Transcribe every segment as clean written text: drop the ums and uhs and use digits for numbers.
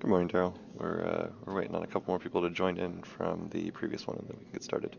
Good morning, Daryl. We're waiting on a couple more people to join in from the previous one, and then we can get started.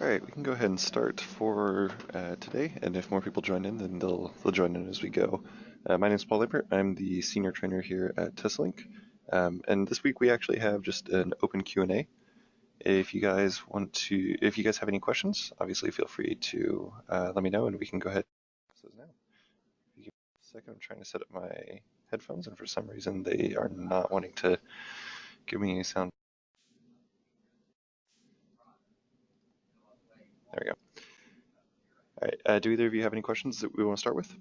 All right, we can go ahead and start for today, and if more people join in, then they'll join in as we go. My name is Paul Lippert. I'm the senior trainer here at TestLink, and this week we actually have just an open Q&A. If you guys have any questions, obviously feel free to let me know, and we can go ahead. So now, if you give me a second, I'm trying to set up my headphones, and for some reason they are not wanting to give me any sound. There we go. All right, do either of you have any questions that we want to start with?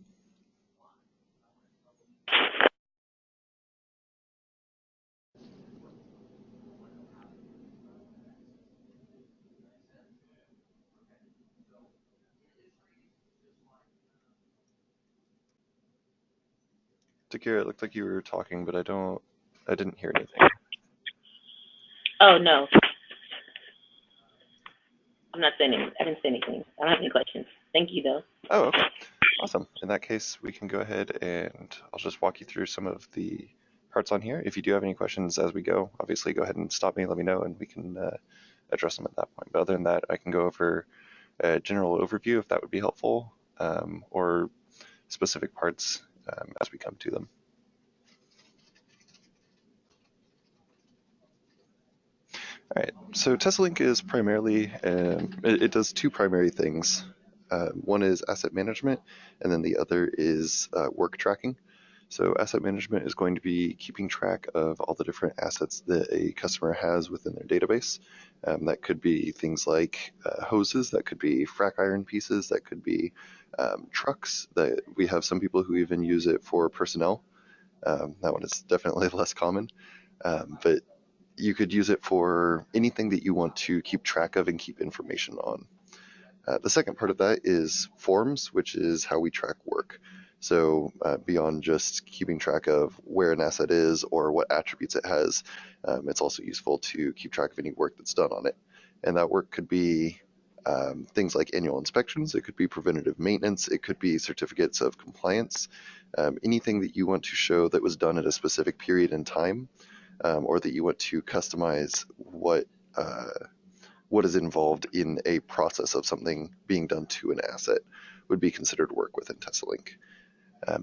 Takira, it looked like you were talking, but I didn't hear anything. Oh, no. I'm not saying anything. I didn't say anything. I don't have any questions. Thank you, though. Oh, okay. Awesome. In that case, we can go ahead and I'll just walk you through some of the parts on here. If you do have any questions as we go, obviously go ahead and stop me, let me know, and we can address them at that point. But other than that, I can go over a general overview if that would be helpful, or specific parts as we come to them. All right, so TestLink is primarily, it does two primary things. One is asset management, and then the other is work tracking. So asset management is going to be keeping track of all the different assets that a customer has within their database. That could be things like hoses, that could be frac iron pieces, that could be trucks. That we have some people who even use it for personnel. That one is definitely less common, but you could use it for anything that you want to keep track of and keep information on. The second part of that is forms, which is how we track work. So beyond just keeping track of where an asset is or what attributes it has, it's also useful to keep track of any work that's done on it. And that work could be things like annual inspections, it could be preventative maintenance, it could be certificates of compliance, anything that you want to show that was done at a specific period in time, or that you want to customize what is involved in a process of something being done to an asset would be considered work within TeslaLink.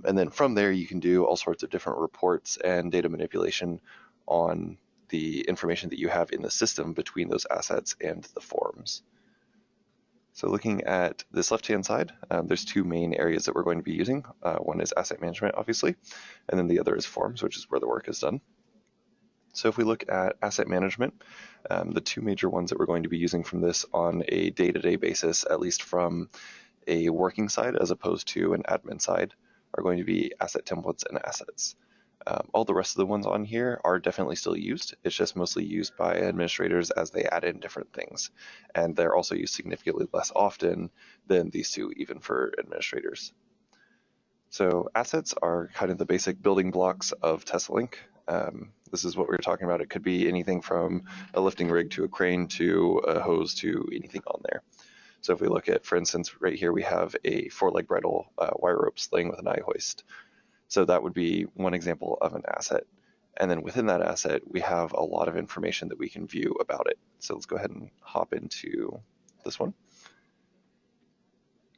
And then from there, you can do all sorts of different reports and data manipulation on the information that you have in the system between those assets and the forms. So looking at this left-hand side, there's two main areas that we're going to be using. One is asset management, obviously, and then the other is forms, which is where the work is done. So if we look at asset management, the two major ones that we're going to be using from this on a day-to-day basis, at least from a working side as opposed to an admin side, are going to be asset templates and assets. All the rest of the ones on here are definitely still used. It's just mostly used by administrators as they add in different things. And they're also used significantly less often than these two, even for administrators. So assets are kind of the basic building blocks of TeslaLink. This is what we were talking about. It could be anything from a lifting rig to a crane to a hose to anything on there. So if we look at, for instance, right here, we have a 4-leg bridle wire rope sling with an eye hoist. So that would be one example of an asset. And then within that asset, we have a lot of information that we can view about it. So let's go ahead and hop into this one.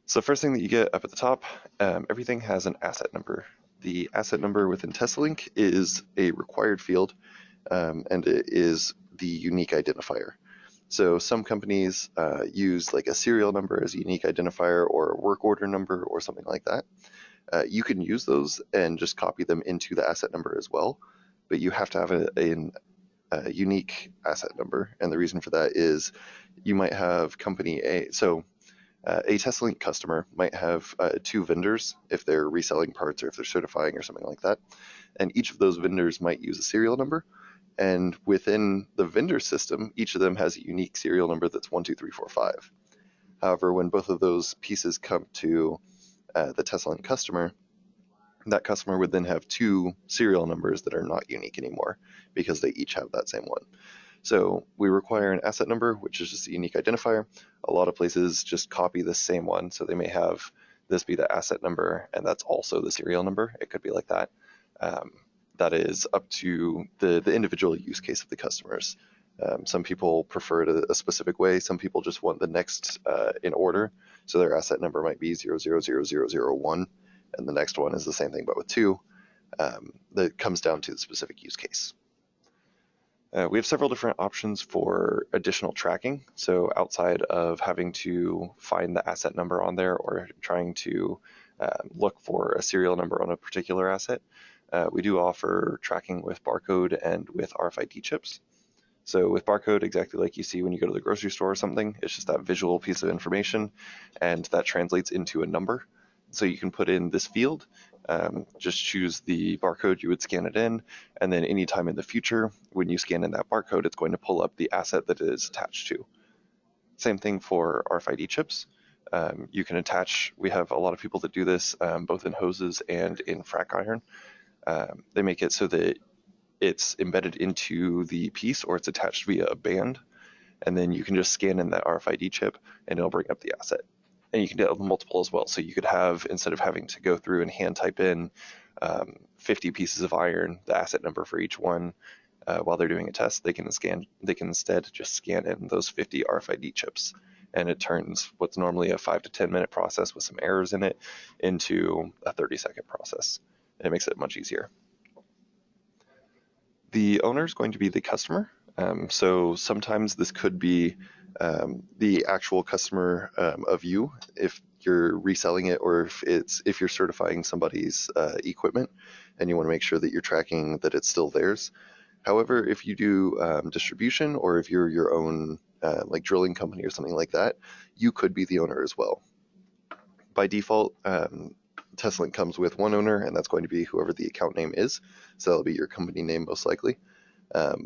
So the first thing that you get up at the top, everything has an asset number. The asset number within TeslaLink is a required field, and it is the unique identifier. So some companies use like a serial number as a unique identifier or a work order number or something like that. You can use those and just copy them into the asset number as well, but you have to have a unique asset number. And the reason for that is you might have company A. So a TeslaLink customer might have two vendors if they're reselling parts or if they're certifying or something like that. And each of those vendors might use a serial number. And within the vendor system, each of them has a unique serial number that's 1, 2, 3, 4, 5. However, when both of those pieces come to the TeslaLink customer, that customer would then have two serial numbers that are not unique anymore because they each have that same one. So we require an asset number, which is just a unique identifier. A lot of places just copy the same one. So they may have this be the asset number, and that's also the serial number. It could be like that. That is up to the individual use case of the customers. Some people prefer it a specific way. Some people just want the next in order. So their asset number might be 000001, and the next one is the same thing, but with 2. That comes down to the specific use case. We have several different options for additional tracking. So outside of having to find the asset number on there or trying to look for a serial number on a particular asset, we do offer tracking with barcode and with RFID chips. So with barcode, exactly like you see when you go to the grocery store or something, it's just that visual piece of information, and that translates into a number. So you can put in this field, just choose the barcode you would scan it in, and then anytime in the future, when you scan in that barcode, it's going to pull up the asset that it is attached to. Same thing for RFID chips. You can attach, we have a lot of people that do this, both in hoses and in frac iron. They make it so that it's embedded into the piece or it's attached via a band, and then you can just scan in that RFID chip and it'll bring up the asset. And you can do multiple as well. So you could have, instead of having to go through and hand type in 50 pieces of iron, the asset number for each one while they're doing a test, they can instead just scan in those 50 RFID chips. And it turns what's normally a 5 to 10 minute process with some errors in it into a 30-second process. And it makes it much easier. The owner is going to be the customer. So sometimes this could be the actual customer of you if you're reselling it, or if you're certifying somebody's equipment and you want to make sure that you're tracking that it's still theirs. However, if you do distribution, or if you're your own like drilling company or something like that, you could be the owner as well. By default, TeslaLink comes with one owner, and that's going to be whoever the account name is. So that'll be your company name most likely.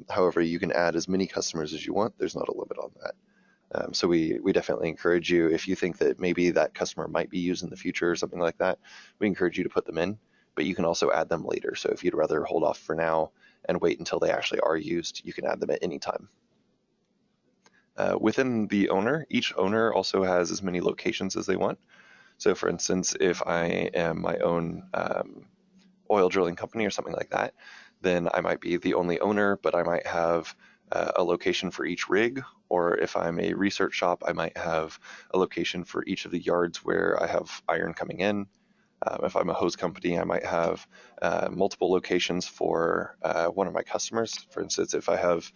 However, you can add as many customers as you want. There's not a limit on that. So we definitely encourage you, if you think that maybe that customer might be used in the future or something like that, we encourage you to put them in, but you can also add them later. So if you'd rather hold off for now and wait until they actually are used, you can add them at any time. Within the owner, each owner also has as many locations as they want. So for instance, if I am my own oil drilling company or something like that, then I might be the only owner, but I might have a location for each rig. Or if I'm a research shop, I might have a location for each of the yards where I have iron coming in. If I'm a hose company, I might have multiple locations for one of my customers. For instance, if I have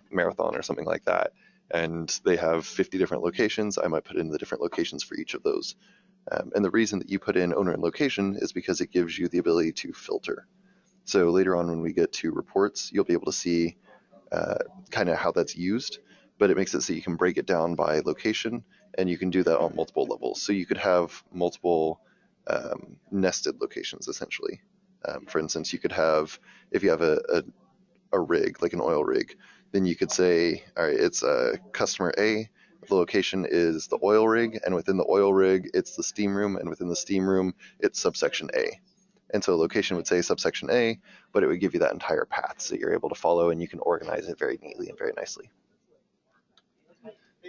Marathon or something like that, and they have 50 different locations, I might put in the different locations for each of those. And the reason that you put in owner and location is because it gives you the ability to filter. So later on when we get to reports, you'll be able to see kind of how that's used, but it makes it so you can break it down by location, and you can do that on multiple levels. So you could have multiple nested locations, essentially. For instance, you could have, if you have a rig, like an oil rig, then you could say, all right, it's customer A, the location is the oil rig, and within the oil rig, it's the steam room, and within the steam room, it's subsection A. And so a location would say subsection A, but it would give you that entire path so you're able to follow and you can organize it very neatly and very nicely.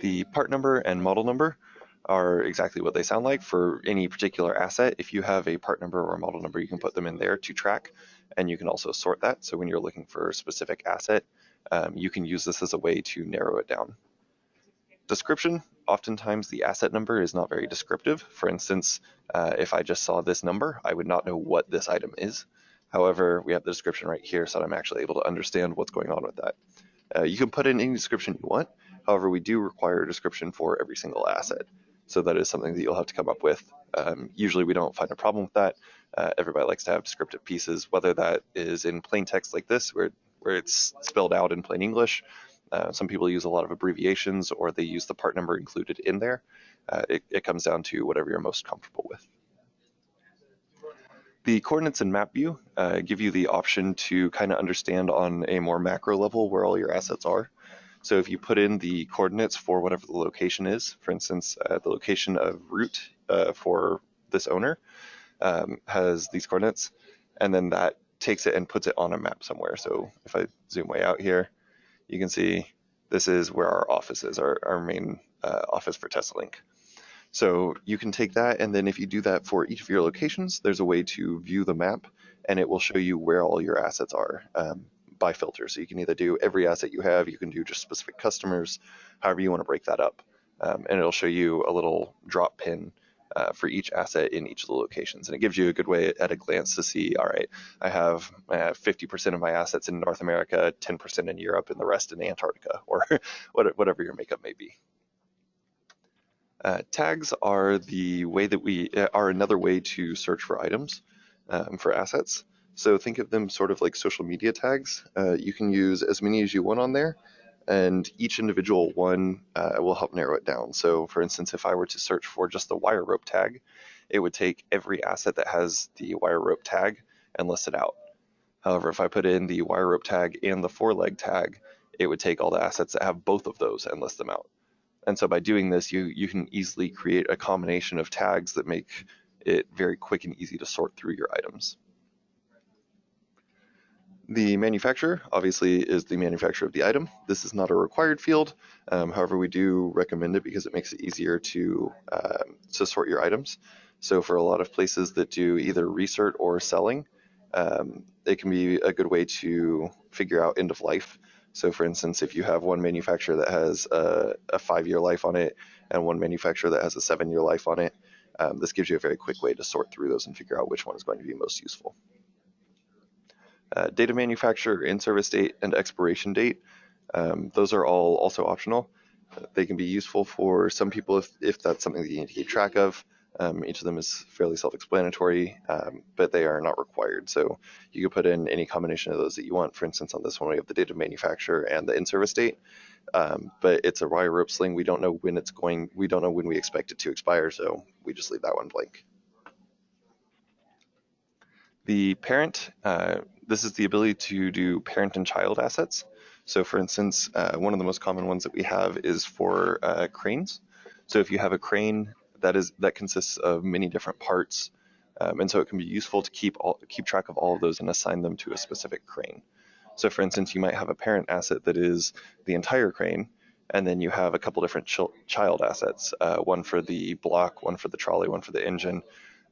The part number and model number are exactly what they sound like for any particular asset. If you have a part number or a model number, you can put them in there to track, and you can also sort that. So when you're looking for a specific asset, you can use this as a way to narrow it down. Description, oftentimes the asset number is not very descriptive. For instance, if I just saw this number, I would not know what this item is. However, we have the description right here so that I'm actually able to understand what's going on with that. You can put in any description you want. However, we do require a description for every single asset. So that is something that you'll have to come up with. Usually we don't find a problem with that. Everybody likes to have descriptive pieces, whether that is in plain text like this, where it's spelled out in plain English. Some people use a lot of abbreviations, or they use the part number included in there. It comes down to whatever you're most comfortable with. The coordinates in map view give you the option to kind of understand on a more macro level where all your assets are. So if you put in the coordinates for whatever the location is, for instance, the location of root for this owner has these coordinates, and then that takes it and puts it on a map somewhere. So if I zoom way out here, you can see this is where our office is, our main office for TeslaLink. So you can take that, and then if you do that for each of your locations, there's a way to view the map, and it will show you where all your assets are by filter. So you can either do every asset you have, you can do just specific customers, however you want to break that up. And it'll show you a little drop pin for each asset in each of the locations. And it gives you a good way at a glance to see, all right, I have 50% of my assets in North America, 10% in Europe, and the rest in Antarctica, or whatever your makeup may be. Tags are the way that we are another way to search for items for assets. So think of them sort of like social media tags. You can use as many as you want on there, and each individual one will help narrow it down. So for instance, if I were to search for just the wire rope tag, it would take every asset that has the wire rope tag and list it out. However, if I put in the wire rope tag and the four-leg tag, it would take all the assets that have both of those and list them out. And so by doing this, you can easily create a combination of tags that make it very quick and easy to sort through your items. The manufacturer obviously is the manufacturer of the item. This is not a required field. However, we do recommend it because it makes it easier to sort your items. So for a lot of places that do either research or selling, it can be a good way to figure out end of life. So for instance, if you have one manufacturer that has a 5-year life on it and one manufacturer that has a 7-year life on it, this gives you a very quick way to sort through those and figure out which one is going to be most useful. Date of manufacturer, in-service date, and expiration date, those are all also optional. They can be useful for some people if that's something that you need to keep track of. Each of them is fairly self-explanatory, but they are not required. So you can put in any combination of those that you want. For instance, on this one, we have the date of manufacture and the in-service date, but it's a wire rope sling. We don't know when we don't know when we expect it to expire, so we just leave that one blank. The parent, this is the ability to do parent and child assets. So for instance, one of the most common ones that we have is for cranes. So if you have a crane that consists of many different parts, and so it can be useful to keep track of all of those and assign them to a specific crane. So for instance, you might have a parent asset that is the entire crane, and then you have a couple different child assets, one for the block, one for the trolley, one for the engine,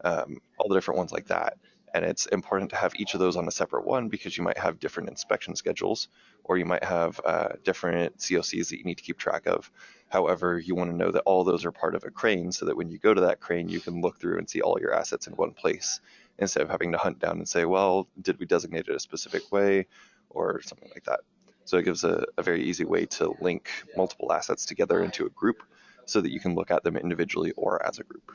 all the different ones like that. And it's important to have each of those on a separate one because you might have different inspection schedules, or you might have different COCs that you need to keep track of. However, you want to know that all those are part of a crane so that when you go to that crane, you can look through and see all your assets in one place instead of having to hunt down and say, well, did we designate it a specific way or something like that. So it gives a very easy way to link multiple assets together into a group so that you can look at them individually or as a group.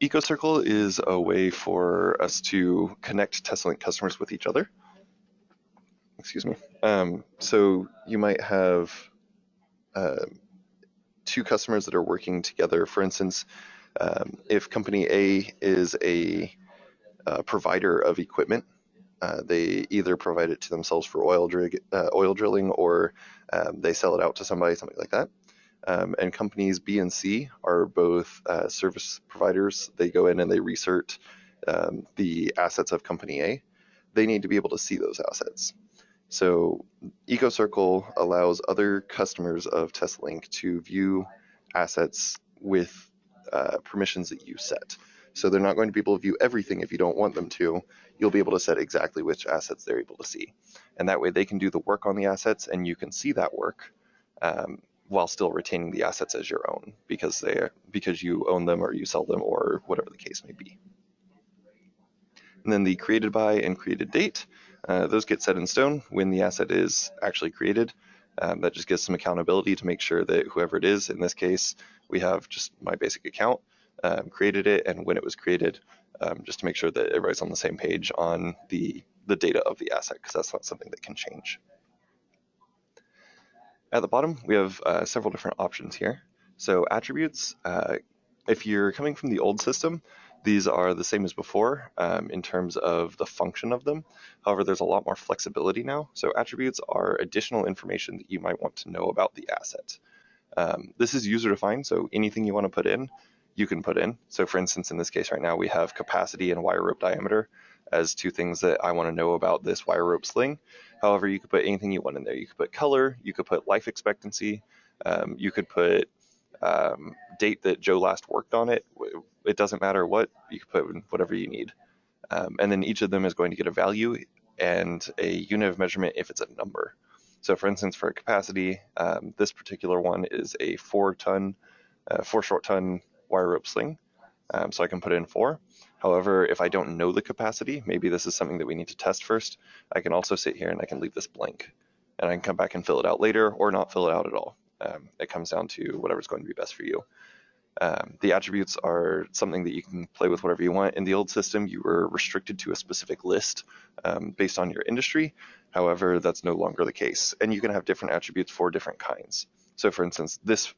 EcoCircle is a way for us to connect TeslaLink customers with each other. Excuse me. So you might have two customers that are working together. For instance, if company A is a provider of equipment, they either provide it to themselves for oil drilling, or they sell it out to somebody, something like that. And companies B and C are both service providers. They go in and they research the assets of company A. They need to be able to see those assets. So EcoCircle allows other customers of TeslaLink to view assets with permissions that you set. So they're not going to be able to view everything if you don't want them to. You'll be able to set exactly which assets they're able to see. And that way they can do the work on the assets and you can see that work while still retaining the assets as your own because you own them or you sell them or whatever the case may be. And then the created by and created date, those get set in stone when the asset is actually created. That just gives some accountability to make sure that whoever it is, in this case, we have just my basic account, created it and when it was created, just to make sure that everybody's on the same page on the data of the asset, because that's not something that can change. At the bottom, we have several different options here. So attributes, if you're coming from the old system, these are the same as before in terms of the function of them. However, there's a lot more flexibility now. So attributes are additional information that you might want to know about the asset. This is user defined, so anything you want to put in, you can put in. So for instance, in this case right now, we have capacity and wire rope diameter as two things that I want to know about this wire rope sling. However, you could put anything you want in there. You could put color, you could put life expectancy, you could put date that Joe last worked on it. It doesn't matter what, you could put whatever you need. And then each of them is going to get a value and a unit of measurement if it's a number. So for instance, for capacity, this particular one is a 4 short ton wire rope sling. So I can put in 4. However, if I don't know the capacity, maybe this is something that we need to test first, I can also sit here and I can leave this blank. And I can come back and fill it out later or not fill it out at all. It comes down to whatever's going to be best for you. The attributes are something that you can play with whatever you want. In the old system, you were restricted to a specific list based on your industry. However, that's no longer the case. And you can have different attributes for different kinds. So for instance, this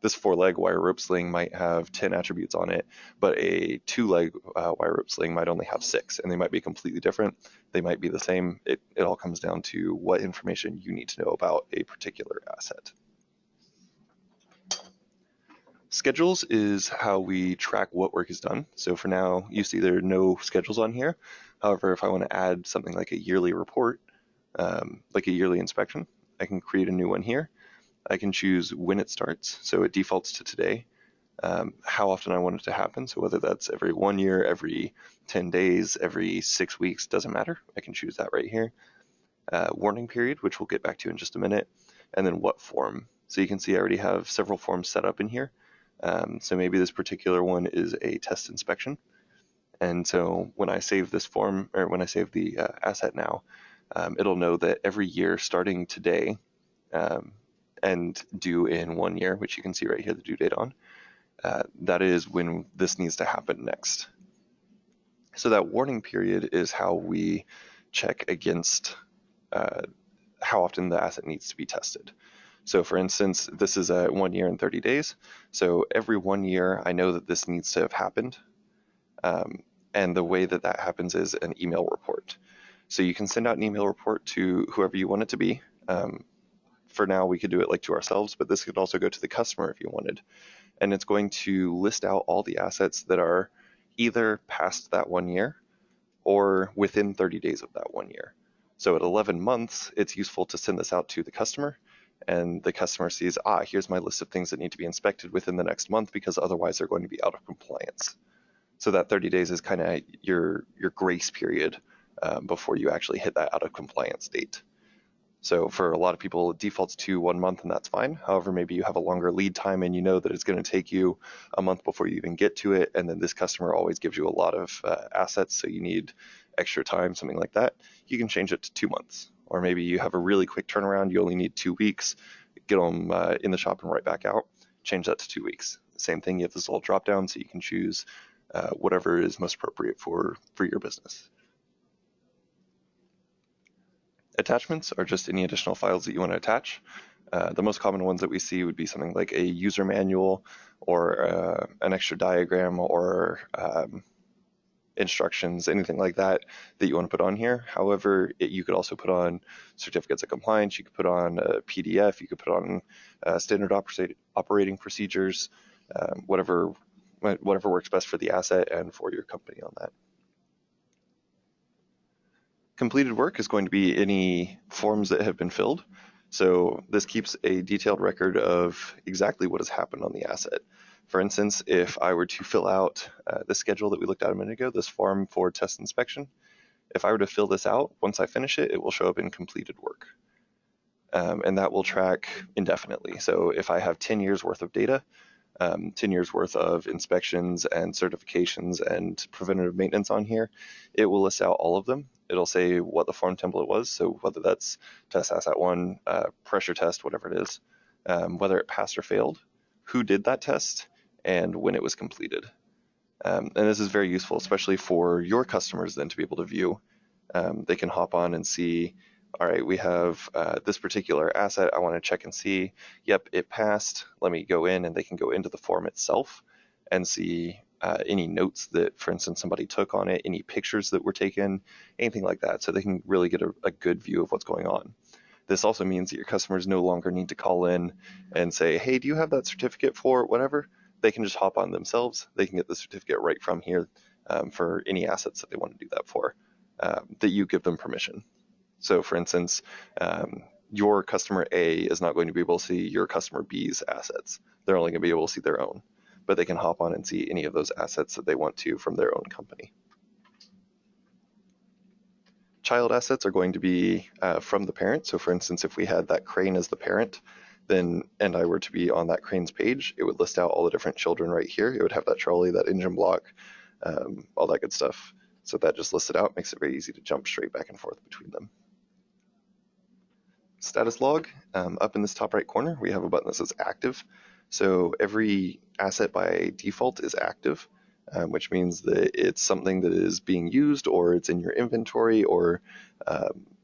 4-leg wire rope sling might have 10 attributes on it, but a 2-leg wire rope sling might only have 6, and they might be completely different. They might be the same. It all comes down to what information you need to know about a particular asset. Schedules is how we track what work is done. So for now, you see there are no schedules on here. However, if I want to add something like a yearly report, like a yearly inspection, I can create a new one here. I can choose when it starts, so it defaults to today, how often I want it to happen, so whether that's every 1 year, every 10 days, every 6 weeks, doesn't matter. I can choose that right here. Warning period, which we'll get back to in just a minute, and then what form. So you can see I already have several forms set up in here. So maybe this particular one is a test inspection. And so when I save this form, or when I save the asset now, it'll know that every year starting today, and due in 1 year, which you can see right here, the due date on, that is when this needs to happen next. So that warning period is how we check against how often the asset needs to be tested. So for instance, this is a 1 year and 30 days. So every 1 year, I know that this needs to have happened. And the way that that happens is an email report. So you can send out an email report to whoever you want it to be. For now, we could do it like to ourselves, but this could also go to the customer if you wanted. And it's going to list out all the assets that are either past that 1 year or within 30 days of that 1 year. So at 11 months, it's useful to send this out to the customer, and the customer sees, here's my list of things that need to be inspected within the next month because otherwise they're going to be out of compliance. So that 30 days is kind of your grace period before you actually hit that out of compliance date. So for a lot of people, it defaults to 1 month, and that's fine. However, maybe you have a longer lead time and you know that it's going to take you a month before you even get to it, and then this customer always gives you a lot of assets, so you need extra time, something like that. You can change it to 2 months. Or maybe you have a really quick turnaround, you only need 2 weeks, get them in the shop and right back out, change that to 2 weeks. Same thing, you have this little drop down so you can choose whatever is most appropriate for your business. Attachments are just any additional files that you want to attach. The most common ones that we see would be something like a user manual or an extra diagram or instructions, anything like that you want to put on here. However, you could also put on certificates of compliance, you could put on a PDF, you could put on standard operating procedures, whatever works best for the asset and for your company on that. Completed work is going to be any forms that have been filled. So this keeps a detailed record of exactly what has happened on the asset. For instance, if I were to fill out the schedule that we looked at a minute ago, this form for test inspection, if I were to fill this out, once I finish it, it will show up in completed work. And that will track indefinitely. So if I have 10 years worth of data, 10 years worth of inspections and certifications and preventative maintenance on here, it will list out all of them. It'll say what the form template was, so whether that's test asset 1, pressure test, whatever it is, whether it passed or failed, who did that test, and when it was completed. And this is very useful, especially for your customers then to be able to view. They can hop on and see, all right, we have this particular asset. I want to check and see, yep, it passed. Let me go in, and they can go into the form itself and see any notes that, for instance, somebody took on it, any pictures that were taken, anything like that. So they can really get a good view of what's going on. This also means that your customers no longer need to call in and say, hey, do you have that certificate for whatever? They can just hop on themselves. They can get the certificate right from here for any assets that they want to do that for, that you give them permission. So for instance, your customer A is not going to be able to see your customer B's assets. They're only going to be able to see their own, but they can hop on and see any of those assets that they want to from their own company. Child assets are going to be from the parent. So for instance, if we had that crane as the parent, then, and I were to be on that crane's page, it would list out all the different children right here. It would have that trolley, that engine block, all that good stuff. So that just lists it out, makes it very easy to jump straight back and forth between them. Status log, up in this top right corner, we have a button that says active. So every asset by default is active, which means that it's something that is being used, or it's in your inventory, or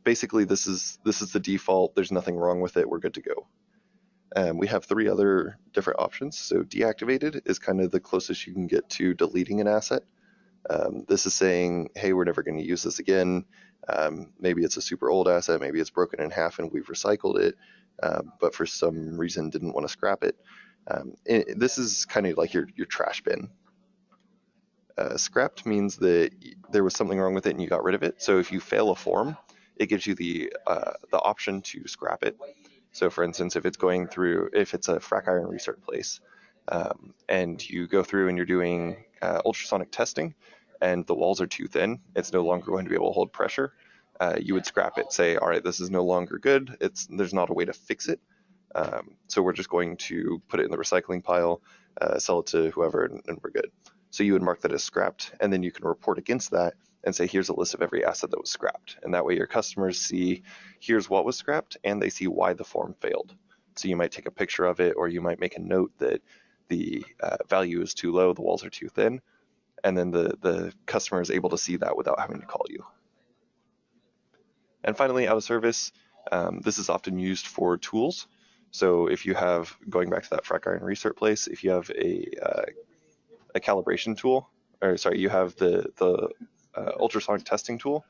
basically this is the default. There's nothing wrong with it. We're good to go. We have 3 other different options. So deactivated is kind of the closest you can get to deleting an asset. This is saying, hey, we're never going to use this again. Maybe it's a super old asset, maybe it's broken in half and we've recycled it, but for some reason didn't want to scrap it. This is kind of like your trash bin. Scrapped means that there was something wrong with it and you got rid of it. So if you fail a form, it gives you the option to scrap it. So for instance, if it's a frac iron recert place, and you go through and you're doing ultrasonic testing and the walls are too thin, it's no longer going to be able to hold pressure, you would scrap it, say, all right, this is no longer good, there's not a way to fix it, so we're just going to put it in the recycling pile, sell it to whoever, and we're good. So you would mark that as scrapped, and then you can report against that and say, here's a list of every asset that was scrapped. And that way your customers see, here's what was scrapped, and they see why the form failed. So you might take a picture of it, or you might make a note that the value is too low, the walls are too thin, and then the customer is able to see that without having to call you. And finally, out of service, this is often used for tools. So if you have, going back to that frac iron recert place, if you have a calibration tool, or sorry, you have the ultrasonic testing tool,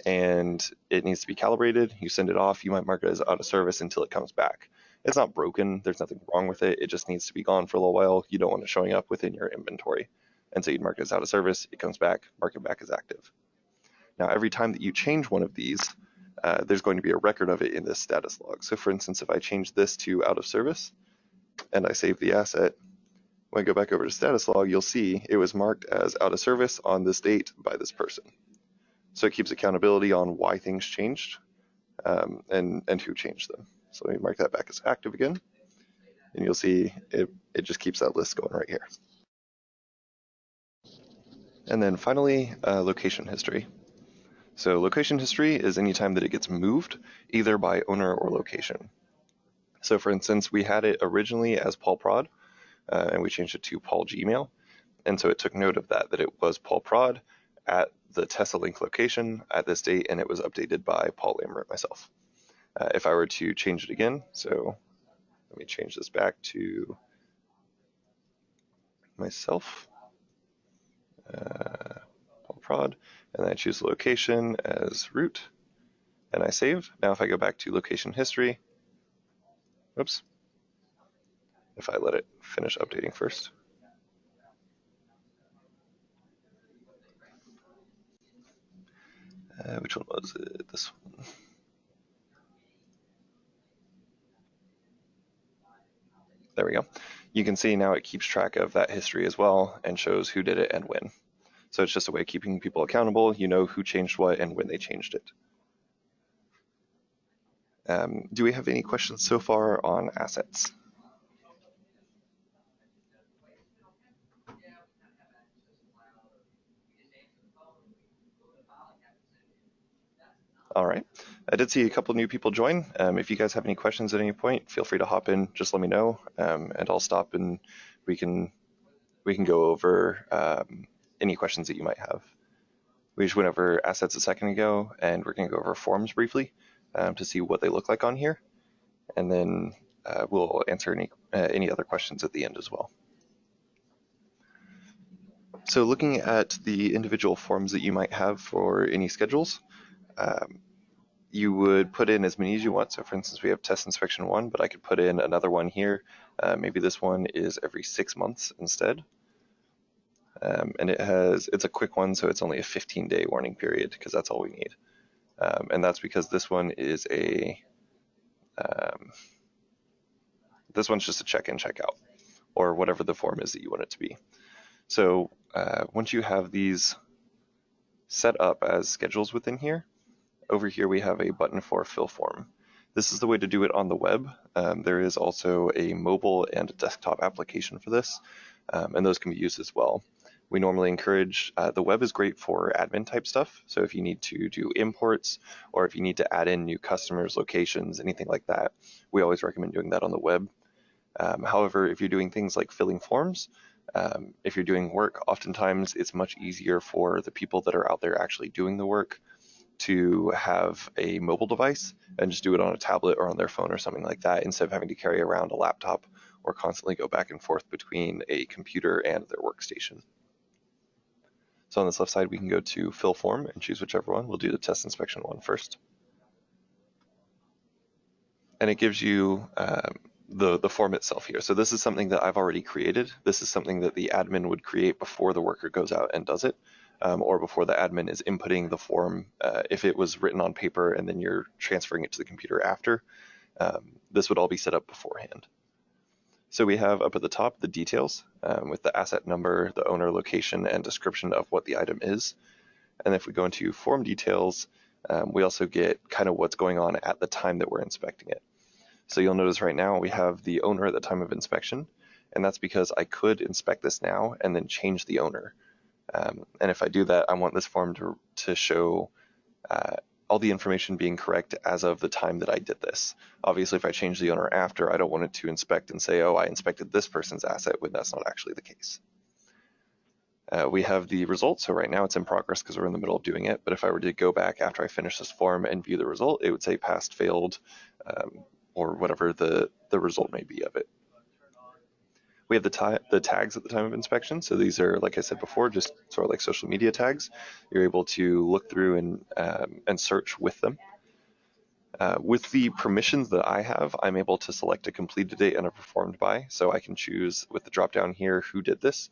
and it needs to be calibrated, you send it off, you might mark it as out of service until it comes back. It's not broken, there's nothing wrong with it, it just needs to be gone for a little while. You don't want it showing up within your inventory. And so you'd mark it as out of service, it comes back, mark it back as active. Now every time that you change one of these, there's going to be a record of it in this status log. So for instance, if I change this to out of service and I save the asset, when I go back over to status log, you'll see it was marked as out of service on this date by this person. So it keeps accountability on why things changed and who changed them. So let me mark that back as active again. And you'll see it just keeps that list going right here. And then finally, location history. So location history is any time that it gets moved, either by owner or location. So for instance, we had it originally as Paul Prod, and we changed it to Paul Gmail. And so it took note of that it was Paul Prod at the TeslaLink location at this date, and it was updated by Paul Lambert myself. If I were to change it again, so let me change this back to myself, Paul Prod, and then I choose the location as root, and I save. Now if I go back to location history, oops, if I let it finish updating first. Which one was it? This one. There we go. You can see now it keeps track of that history as well and shows who did it and when. So it's just a way of keeping people accountable. You know who changed what and when they changed it. Do we have any questions so far on assets? All right. I did see a couple new people join. If you guys have any questions at any point, feel free to hop in. Just let me know, and I'll stop and we can go over any questions that you might have. We just went over assets a second ago, and we're going to go over forms briefly to see what they look like on here, and then we'll answer any other questions at the end as well. So looking at the individual forms that you might have for any schedules, you would put in as many as you want. So for instance, we have test inspection 1, but I could put in another one here. Maybe this one is every 6 months instead. And it's a quick one, so it's only a 15-day warning period because that's all we need. And that's because this one is this one's just a check-in, check-out, or whatever the form is that you want it to be. So once you have these set up as schedules within here, over here we have a button for fill form. This is the way to do it on the web. There is also a mobile and a desktop application for this, and those can be used as well. We normally encourage, the web is great for admin type stuff. So if you need to do imports or if you need to add in new customers, locations, anything like that, we always recommend doing that on the web. However, if you're doing things like filling forms, if you're doing work, oftentimes it's much easier for the people that are out there actually doing the work to have a mobile device and just do it on a tablet or on their phone or something like that instead of having to carry around a laptop or constantly go back and forth between a computer and their workstation. So on this left side, we can go to fill form and choose whichever one. We'll do the test inspection 1 first. And it gives you the form itself here. So this is something that I've already created. This is something that the admin would create before the worker goes out and does it, or before the admin is inputting the form. If it was written on paper and then you're transferring it to the computer after, this would all be set up beforehand. So we have up at the top the details with the asset number, the owner, location, and description of what the item is. And if we go into form details, we also get kind of what's going on at the time that we're inspecting it. So you'll notice right now we have the owner at the time of inspection, and that's because I could inspect this now and then change the owner. And if I do that, I want this form to show all the information being correct as of the time that I did this. Obviously, if I change the owner after, I don't want it to inspect and say, oh, I inspected this person's asset, when that's not actually the case. We have the result. So right now it's in progress because we're in the middle of doing it. But if I were to go back after I finish this form and view the result, it would say passed, failed, or whatever the result may be of it. We have the tags at the time of inspection. So these are, like I said before, just sort of like social media tags. You're able to look through and search with them. With the permissions that I have, I'm able to select a completed date and a performed by. So I can choose with the drop down here who did this.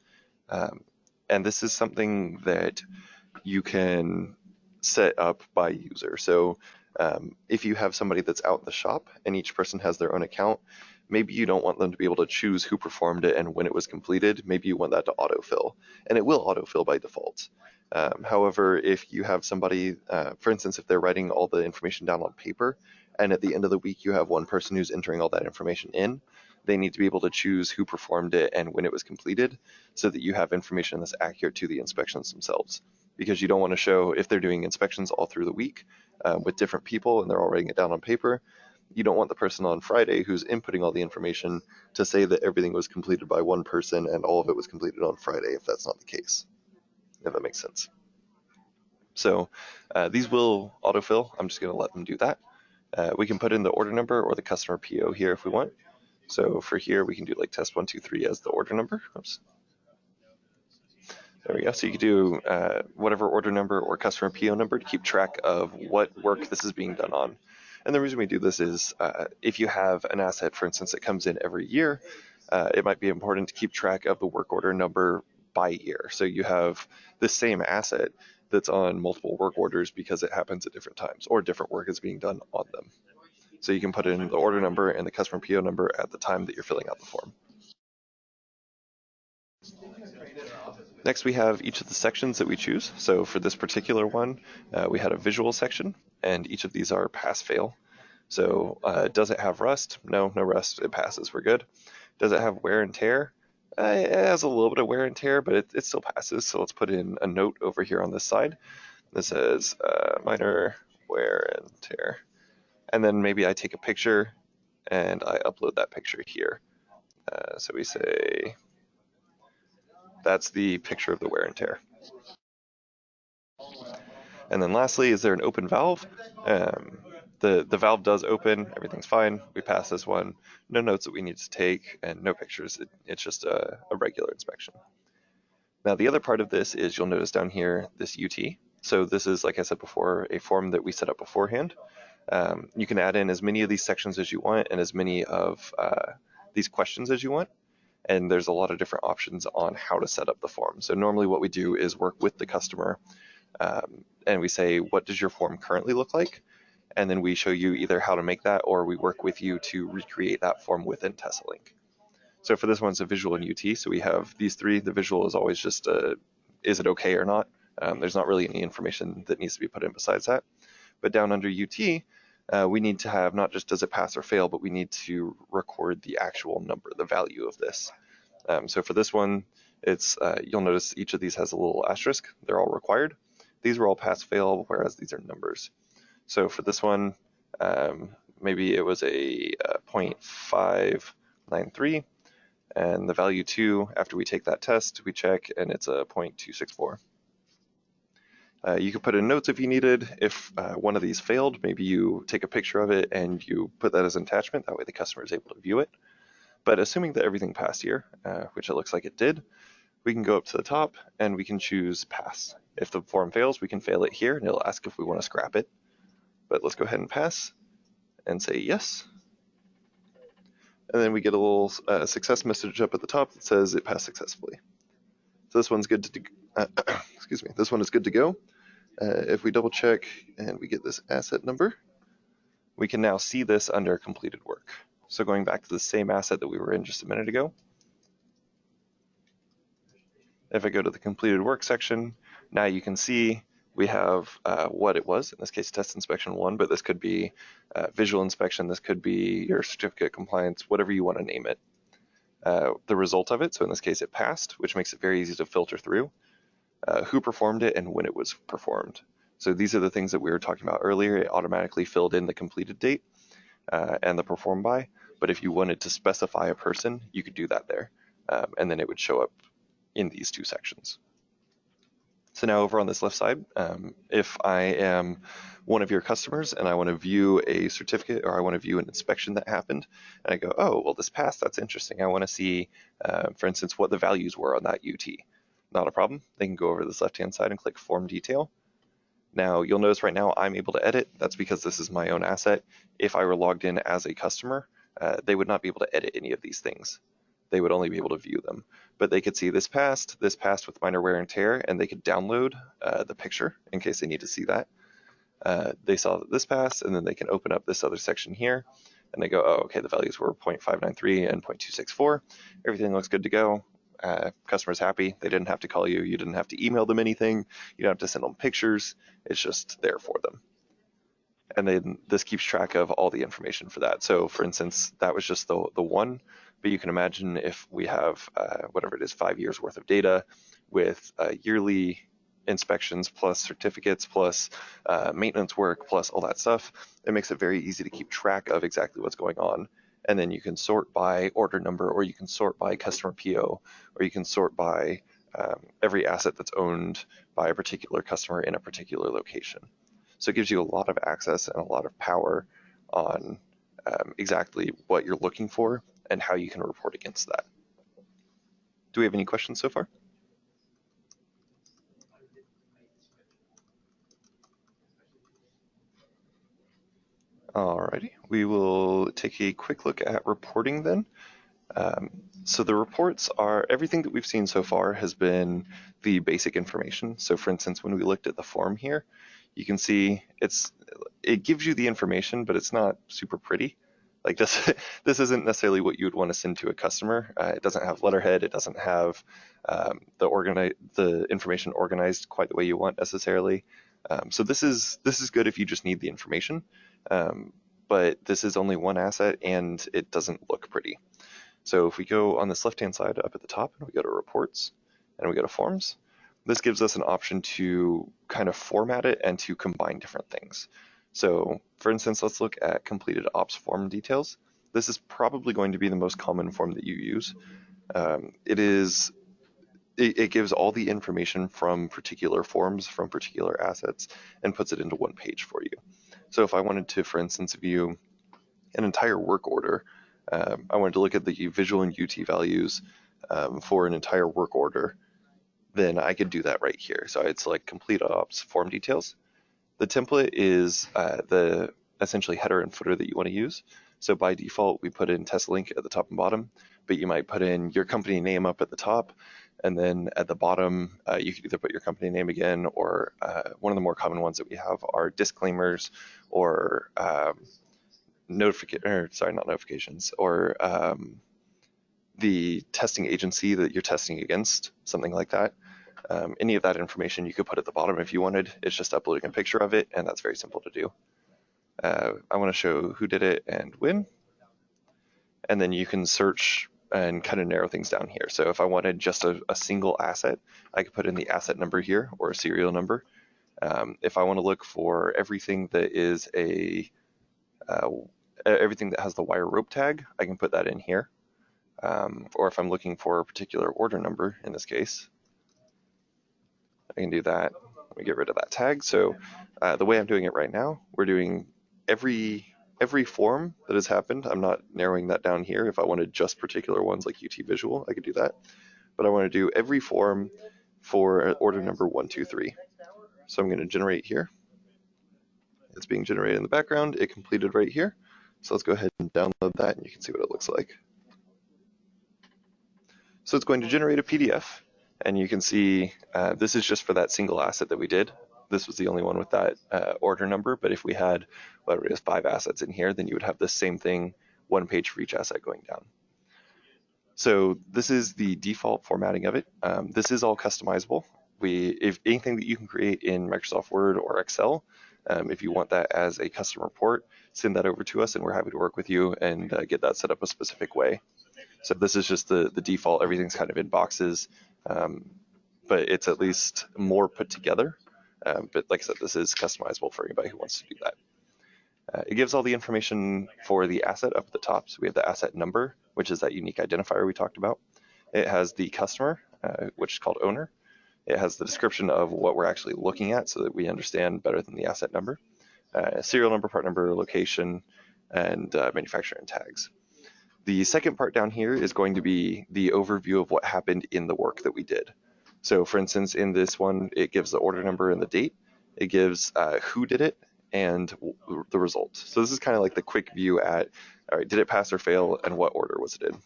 And this is something that you can set up by user. So If you have somebody that's out in the shop and each person has their own account, maybe you don't want them to be able to choose who performed it and when it was completed. Maybe you want that to autofill, and it will autofill by default. However, if you have somebody, for instance, if they're writing all the information down on paper, and at the end of the week you have one person who's entering all that information in, they need to be able to choose who performed it and when it was completed so that you have information that's accurate to the inspections themselves. Because you don't want to show, if they're doing inspections all through the week with different people and they're all writing it down on paper, you don't want the person on Friday who's inputting all the information to say that everything was completed by one person and all of it was completed on Friday if that's not the case, if that makes sense. So these will autofill. I'm just going to let them do that. We can put in the order number or the customer PO here if we want. So for here, we can do like test 1, 2, 3 as the order number. Oops. There we go. So you can do whatever order number or customer PO number to keep track of what work this is being done on. And the reason we do this is if you have an asset, for instance, that comes in every year, it might be important to keep track of the work order number by year. So you have the same asset that's on multiple work orders because it happens at different times or different work is being done on them. So you can put in the order number and the customer PO number at the time that you're filling out the form. Next, we have each of the sections that we choose. So for this particular one, we had a visual section, and each of these are pass-fail. So does it have rust? No, no rust. It passes. We're good. Does it have wear and tear? It has a little bit of wear and tear, but it still passes. So let's put in a note over here on this side that says minor wear and tear. And then maybe I take a picture and I upload that picture here. So we say that's the picture of the wear and tear. And then lastly, is there an open valve? The valve does open, everything's fine. We pass this one, no notes that we need to take and no pictures. It's just a regular inspection. Now the other part of this is you'll notice down here this UT. So this is, like I said before, a form that we set up beforehand. You can add in as many of these sections as you want and as many of these questions as you want. And there's a lot of different options on how to set up the form. So normally what we do is work with the customer and we say, what does your form currently look like? And then we show you either how to make that or we work with you to recreate that form within TESSALink. So for this one, it's a visual and UT. So we have these three. The visual is always just, is it okay or not? There's not really any information that needs to be put in besides that. But down under UT, we need to have not just does it pass or fail, but we need to record the actual number, the value of this. So for this one, it's you'll notice each of these has a little asterisk. They're all required. These are all pass-fail, whereas these are numbers. So for this one, maybe it was a 0.593, and the value 2, after we take that test, we check, and it's a 0.264. You could put in notes if you needed. If one of these failed, maybe you take a picture of it and you put that as an attachment. That way the customer is able to view it. But assuming that everything passed here, which it looks like it did, we can go up to the top and we can choose pass. If the form fails, we can fail it here and it'll ask if we want to scrap it. But let's go ahead and pass and say yes. And then we get a little success message up at the top that says it passed successfully. So this one's good to, excuse me, this one is good to go. If we double check and we get this asset number, we can now see this under completed work. So going back to the same asset that we were in just a minute ago, if I go to the completed work section, now you can see we have what it was, in this case test inspection 1, but this could be visual inspection, this could be your certificate of compliance, whatever you want to name it. The result of it, so in this case it passed, which makes it very easy to filter through. Who performed it and when it was performed. So these are the things that we were talking about earlier. It automatically filled in the completed date and the performed by, but if you wanted to specify a person, you could do that there, and then it would show up in these two sections. So now over on this left side, if I am one of your customers and I want to view a certificate or I want to view an inspection that happened, and I go, oh, well, this passed, that's interesting. I want to see, for instance, what the values were on that UT. Not a problem. They can go over to this left-hand side and click Form Detail. Now, you'll notice right now I'm able to edit. That's because this is my own asset. If I were logged in as a customer, they would not be able to edit any of these things. They would only be able to view them. But they could see this passed with minor wear and tear, and they could download the picture in case they need to see that. they saw that this passed, and then they can open up this other section here, and they go, oh, okay, the values were 0.593 and 0.264. Everything looks good to go. Customer's happy. They didn't have to call you. You didn't have to email them anything. You don't have to send them pictures. It's just there for them. And then this keeps track of all the information for that. So for instance, that was just the one, but you can imagine if we have whatever it is, 5 years worth of data with yearly inspections plus certificates plus maintenance work plus all that stuff, it makes it very easy to keep track of exactly what's going on. And then you can sort by order number, or you can sort by customer PO, or you can sort by every asset that's owned by a particular customer in a particular location. So it gives you a lot of access and a lot of power on exactly what you're looking for and how you can report against that. Do we have any questions so far? Alrighty, we will take a quick look at reporting then. So the reports are, everything that we've seen so far has been the basic information. So for instance, when we looked at the form here, you can see it gives you the information, but it's not super pretty. Like this isn't necessarily what you would want to send to a customer. It doesn't have letterhead. It doesn't have the information organized quite the way you want necessarily. So this is good if you just need the information, but this is only one asset and it doesn't look pretty. So if we go on this left-hand side up at the top and we go to reports and we go to forms, this gives us an option to kind of format it and to combine different things. So for instance, let's look at completed ops form details. This is probably going to be the most common form that you use. It gives all the information from particular forms, from particular assets, and puts it into one page for you. So if I wanted to, for instance, view an entire work order, I wanted to look at the visual and UT values for an entire work order, then I could do that right here. So I'd select complete ops form details. The template is the essentially header and footer that you want to use. So by default, we put in TeslaLink at the top and bottom, but you might put in your company name up at the top, and then at the bottom, you can either put your company name again, or one of the more common ones that we have are disclaimers or the testing agency that you're testing against, something like that. Any of that information you could put at the bottom if you wanted. It's just uploading a picture of it, and that's very simple to do. I want to show who did it and when, and then you can search and kind of narrow things down here. So if I wanted just a single asset, I could put in the asset number here or a serial number. If I want to look for everything that is everything that has the wire rope tag, I can put that in here. Or if I'm looking for a particular order number, in this case, I can do that. Let me get rid of that tag. So the way I'm doing it right now, we're doing every form that has happened. I'm not narrowing that down here. If I wanted just particular ones like UT Visual, I could do that. But I want to do every form for order number 1, 2, 3. So I'm going to generate here. It's being generated in the background. It completed right here. So let's go ahead and download that, and you can see what it looks like. So it's going to generate a PDF, and you can see this is just for that single asset that we did. This was the only one with that order number, but if we had, whatever it is, 5 assets in here, then you would have the same thing, one page for each asset going down. So this is the default formatting of it. This is all customizable. If anything that you can create in Microsoft Word or Excel, if you want that as a custom report, send that over to us, and we're happy to work with you and get that set up a specific way. So this is just the default. Everything's kind of in boxes, but it's at least more put together. But like I said, this is customizable for anybody who wants to do that. It gives all the information for the asset up at the top. So we have the asset number, which is that unique identifier we talked about. It has the customer, which is called owner. It has the description of what we're actually looking at so that we understand better than the asset number, serial number, part number, location, and manufacturer and tags. The second part down here is going to be the overview of what happened in the work that we did. So for instance, in this one, it gives the order number and the date. It gives who did it and the result. So this is kind of like the quick view at, all right, did it pass or fail and what order was it in?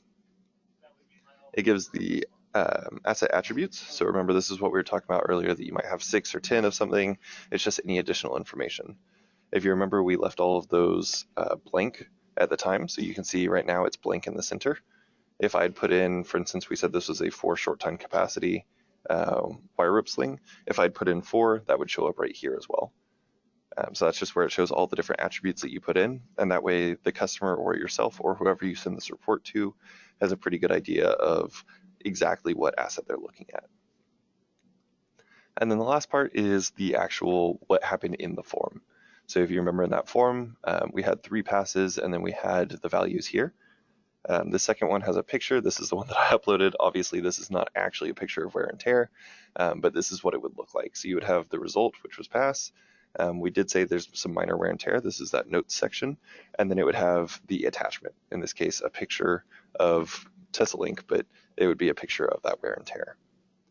It gives the asset attributes. So remember, this is what we were talking about earlier, that you might have 6 or 10 of something. It's just any additional information. If you remember, we left all of those blank at the time. So you can see right now it's blank in the center. If I'd put in, for instance, we said this was a 4 short time capacity wire rope sling. If I'd put in 4, that would show up right here as well. So that's just where it shows all the different attributes that you put in. And that way the customer or yourself or whoever you send this report to has a pretty good idea of exactly what asset they're looking at. And then the last part is the actual what happened in the form. So if you remember in that form, we had 3 passes and then we had the values here. The second one has a picture. This is the one that I uploaded. Obviously, this is not actually a picture of wear and tear, but this is what it would look like. So you would have the result, which was pass. We did say there's some minor wear and tear. This is that notes section. And then it would have the attachment, in this case, a picture of TeslaLink, but it would be a picture of that wear and tear.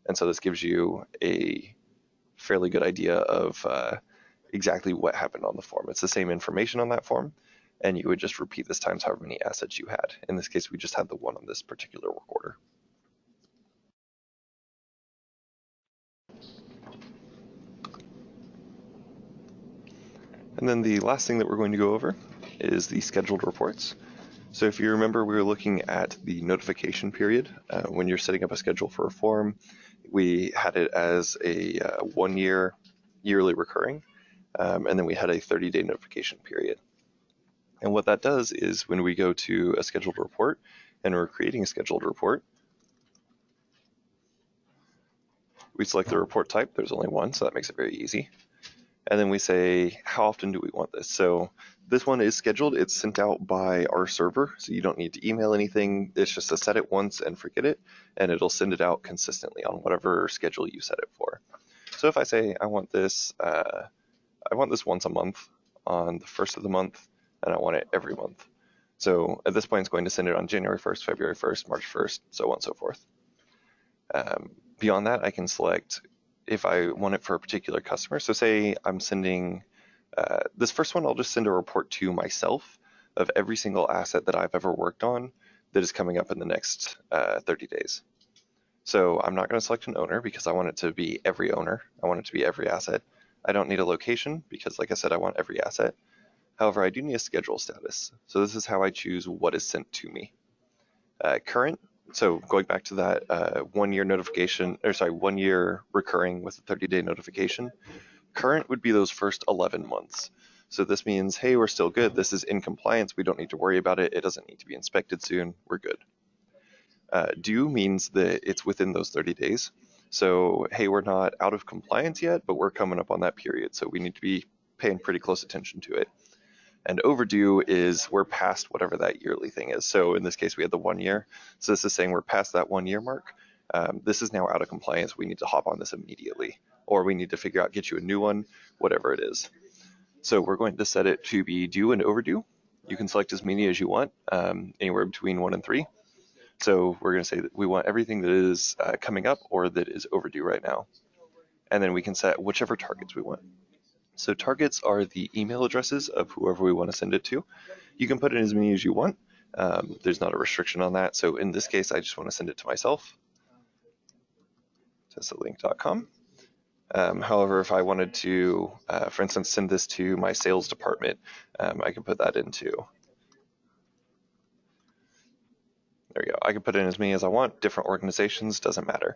And so this gives you a fairly good idea of exactly what happened on the form. It's the same information on that form, and you would just repeat this times however many assets you had. In this case, we just had the one on this particular work order. And then the last thing that we're going to go over is the scheduled reports. So if you remember, we were looking at the notification period. When you're setting up a schedule for a form, we had it as a 1 year yearly recurring, and then we had a 30-day notification period. And what that does is when we go to a scheduled report and we're creating a scheduled report, we select the report type. There's only one, so that makes it very easy. And then we say, how often do we want this? So this one is scheduled. It's sent out by our server, so you don't need to email anything. It's just to set it once and forget it, and it'll send it out consistently on whatever schedule you set it for. So if I say I want this once a month on the 1st of the month, and I want it every month. So at this point, it's going to send it on January 1st, February 1st, March 1st, so on and so forth. Beyond that, I can select if I want it for a particular customer. So say I'm sending this first one, I'll just send a report to myself of every single asset that I've ever worked on that is coming up in the next 30 days. So I'm not going to select an owner because I want it to be every owner. I want it to be every asset. I don't need a location because, like I said, I want every asset. However, I do need a schedule status. So this is how I choose what is sent to me. Current, so going back to that 1 year notification, or sorry, 1 year recurring with a 30-day notification. Current would be those first 11 months. So this means, hey, we're still good. This is in compliance. We don't need to worry about it. It doesn't need to be inspected soon. We're good. Due means that it's within those 30 days. So, hey, we're not out of compliance yet, but we're coming up on that period. So we need to be paying pretty close attention to it. And overdue is we're past whatever that yearly thing is. So in this case, we had the 1 year. So this is saying we're past that 1 year mark. This is now out of compliance. We need to hop on this immediately, or we need to figure out, get you a new one, whatever it is. So we're going to set it to be due and overdue. You can select as many as you want, anywhere between 1 and 3. So we're going to say that we want everything that is coming up or that is overdue right now. And then we can set whichever targets we want. So targets are the email addresses of whoever we want to send it to. You can put in as many as you want. There's not a restriction on that. So in this case, I just want to send it to myself, teslalink.com. However, if I wanted to, for instance, send this to my sales department, I can put that into, there we go. I can put in as many as I want. Different organizations, doesn't matter.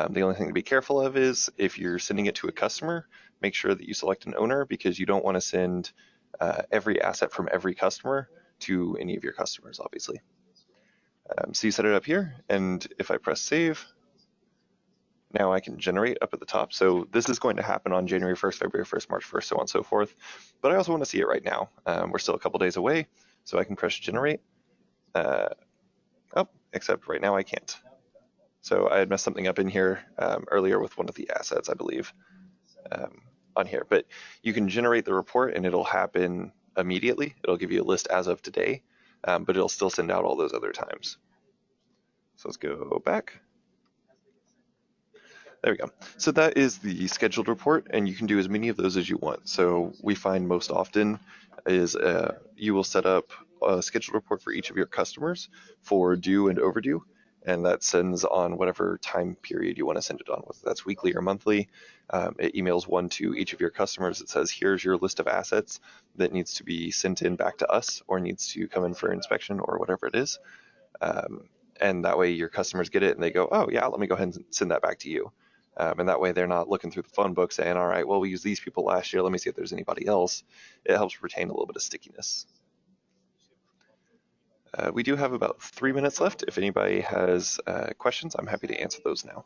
The only thing to be careful of is if you're sending it to a customer, make sure that you select an owner because you don't want to send every asset from every customer to any of your customers, obviously. So you set it up here, and if I press save, now I can generate up at the top. So this is going to happen on January 1st, February 1st, March 1st, so on and so forth. But I also want to see it right now. We're still a couple days away, so I can press generate. Except right now I can't. So I had messed something up in here earlier with one of the assets, I believe, on here. But you can generate the report and it'll happen immediately. It'll give you a list as of today, but it'll still send out all those other times. So let's go back. There we go. So that is the scheduled report, and you can do as many of those as you want. So we find most often is you will set up a scheduled report for each of your customers for due and overdue, and that sends on whatever time period you want to send it on, whether that's weekly or monthly. It emails one to each of your customers. It says, here's your list of assets that needs to be sent in back to us or needs to come in for inspection or whatever it is. And that way your customers get it and they go, oh yeah, let me go ahead and send that back to you. And that way they're not looking through the phone book saying, all right, well, we used these people last year. Let me see if there's anybody else. It helps retain a little bit of stickiness. We do have about 3 minutes left. If anybody has questions, I'm happy to answer those now.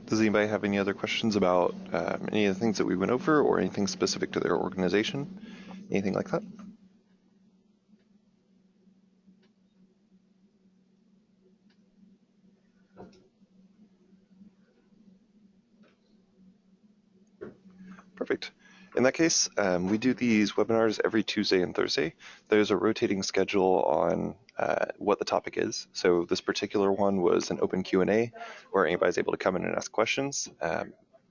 Does anybody have any other questions about any of the things that we went over or anything specific to their organization? Anything like that? Perfect. In that case, we do these webinars every Tuesday and Thursday. There's a rotating schedule on what the topic is. So this particular one was an open Q&A where anybody's able to come in and ask questions.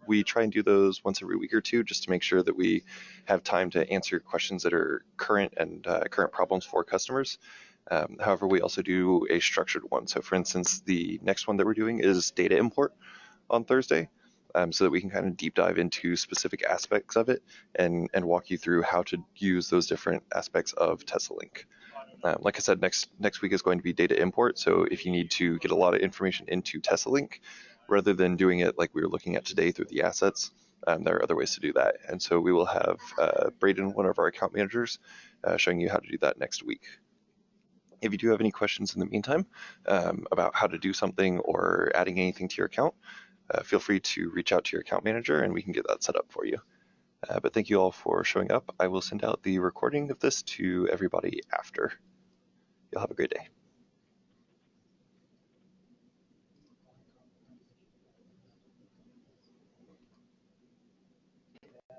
We try and do those once every week or two just to make sure that we have time to answer questions that are current and current problems for customers. However, we also do a structured one. So for instance, the next one that we're doing is data import on Thursday. So that we can kind of deep dive into specific aspects of it and walk you through how to use those different aspects of TeslaLink. Like I said, next week is going to be data import. So if you need to get a lot of information into TeslaLink, rather than doing it like we were looking at today through the assets, there are other ways to do that. And so we will have Braden, one of our account managers, showing you how to do that next week. If you do have any questions in the meantime about how to do something or adding anything to your account, feel free to reach out to your account manager and we can get that set up for you. But thank you all for showing up. I will send out the recording of this to everybody after. You'll have a great day.